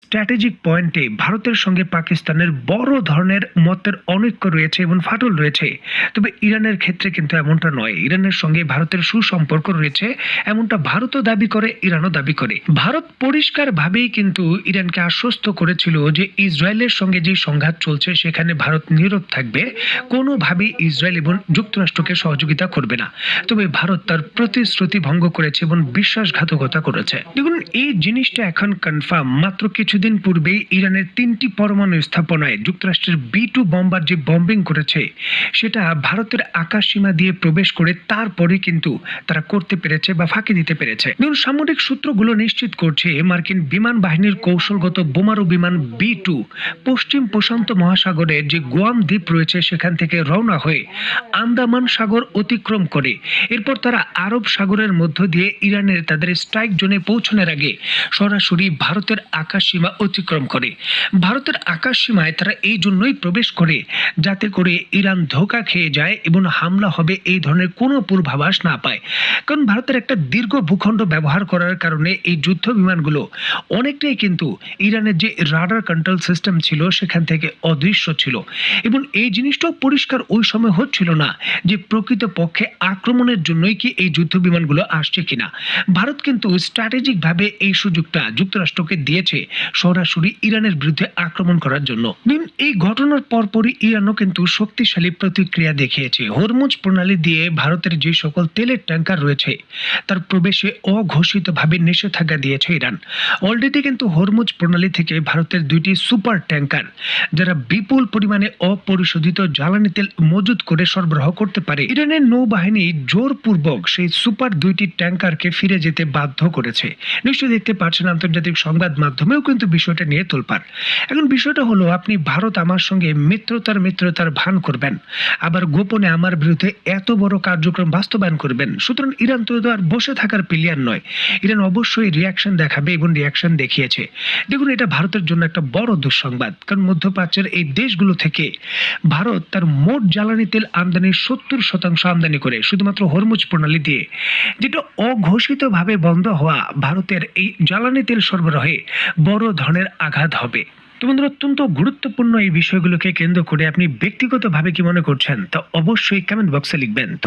Strategic পয়েন্টে ভারতের সঙ্গে পাকিস্তানের বড় ধরনের মতের অনৈক্য রয়েছে এবং ফাটল রয়েছে। তবে ইরানের ক্ষেত্রে কিন্তু এমনটা নয়। ইরানের সঙ্গে ভারতের সুসম্পর্ক রয়েছে, এমনটা ভারতও দাবি করে, ইরানও দাবি করে। ভারত পরিষ্কারভাবেই কিন্তু ইরানকে আশ্বস্ত করেছিল যে ইসরায়েলের সঙ্গে যে সংঘাত চলছে সেখানে ভারত নীরব থাকবে, কোনোভাবেই ইসরায়েল এবং যুক্তরাষ্ট্রকে সহযোগিতা করবে না। তবে ভারত তার প্রতিশ্রুতি ভঙ্গ করেছে এবং বিশ্বাসঘাতকতা করেছে। দেখুন, এই জিনিসটা এখন কনফার্ম। মাত্র কিছুদিন পূর্বেই ইরানের 3টি পরমাণু স্থাপনায় যুক্তরাষ্ট্রের B2 বম্বার যে বম্বিং করেছে সেটা ভারতের আকাশ সীমা দিয়ে প্রবেশ করে তারপরে কিন্তু তারা করতে পেরেছে বা ফাঁকি দিতে পেরেছে। দেখুন, সামরিক সূত্রগুলো নিশ্চিত করছে মার্কিন বিমান বাহিনীর কৌশলগত বোমারু বিমান B2 পশ্চিম প্রশান্ত মহাসাগরের যে গুয়াম দ্বীপ রয়েছে সেখান থেকে রওনা হয়ে আন্দামান সাগর অতিক্রম করে এরপর তারা আরব সাগরের মধ্য দিয়ে ইরানের তাদের স্ট্রাইক জোনে পৌঁছানোর আগে সরাসরি ভারতের আকাশ সীমা অতিক্রম করে। ভারতের আকাশ সীমায় তারা এই জন্যই প্রবেশ করে যাতে করে ইরান ধোঁকা খেয়ে যায় এবং হামলা হবে এই ধরনের কোনো পূর্বাভাস না পায়। কারণ ভারতের একটা দীর্ঘ ভূখণ্ড ব্যবহার করার কারণে এই যুদ্ধ বিমানগুলো অনেকটাই কিন্তু ইরানের যে রাডার কন্ট্রোল সিস্টেম ছিল সেখান থেকে অদৃশ্য ছিল এবং এই জিনিসটাও পরিষ্কার ওই সময় হচ্ছিল না যে প্রকৃতপক্ষে আক্রমণের জন্যই কি এই যুদ্ধ বিমানগুলো আসছে কিনা। ভারত কিন্তু স্ট্র্যাটেজিকভাবে এই সুযোগটা যুক্তরাষ্ট্রকে দিয়েছে সরাসরি ইরানের বিরুদ্ধে আক্রমণ করার জন্য। এই ঘটনার পরপরই ইরানও কিন্তু শক্তিশালী প্রতিক্রিয়া দেখিয়েছে। হরমুজ প্রণালী দিয়ে ভারতের যে সকল তেলের ট্যাঙ্কার রয়েছে তার প্রবেশে অঘোষিতভাবে নিষেধাজ্ঞা দিয়েছে ইরান। অলরেডি কিন্তু হরমুজ প্রণালী থেকে ভারতের 2টি সুপার ট্যাঙ্কার যারা বিপুল পরিমাণে অপরিশোধিত জ্বালানি তেল মজুত করে সরবরাহ করতে পারে, ইরানের নৌবাহিনী জোরপূর্বক সেই সুপার 2টি ট্যাঙ্কারকে ফিরে যেতে বাধ্য করেছে। নিশ্চয়ই দেখতে পাচ্ছেন আন্তর্জাতিক সংবাদ মাধ্যমেও কিন্তু বিষয়টা নিয়ে তোলপাড়। এখন বিষয়টা হলো, আপনি ভারত আমার সঙ্গে মিত্রতার ভান করবেন, আবার গোপনে আমার বিরুদ্ধে এত বড় কার্যক্রম বাস্তবায়ন করবেন। সুতরাং ইরান তো আর বসে থাকার প্লেয়ার নয়। ইরান অবশ্যই রিয়াকশন দেখাবে এবং রিয়াকশন দেখিয়েছে। দেখুন, এটা ভারতের জন্য একটা বড় দুঃসংবাদ, কারণ মধ্যপ্রাচ্যের এই দেশগুলো থেকে ভারত তার মোট জ্বালানি তেল আমদানির 70% আমদানি করে শুধুমাত্র হরমুজ প্রণালী দিয়ে, যেটা অঘোষিতভাবে বন্ধ হওয়া ভারতের এই জ্বালানি তেল সরবরাহে বড় ধরনের আঘাত হবে। তো বন্ধুরা, অত্যন্ত গুরুত্বপূর্ণ এই বিষয়গুলোকে কেন্দ্র করে আপনি ব্যক্তিগতভাবে কি মনে করছেন তা অবশ্যই কমেন্ট বক্সে লিখবেন। তো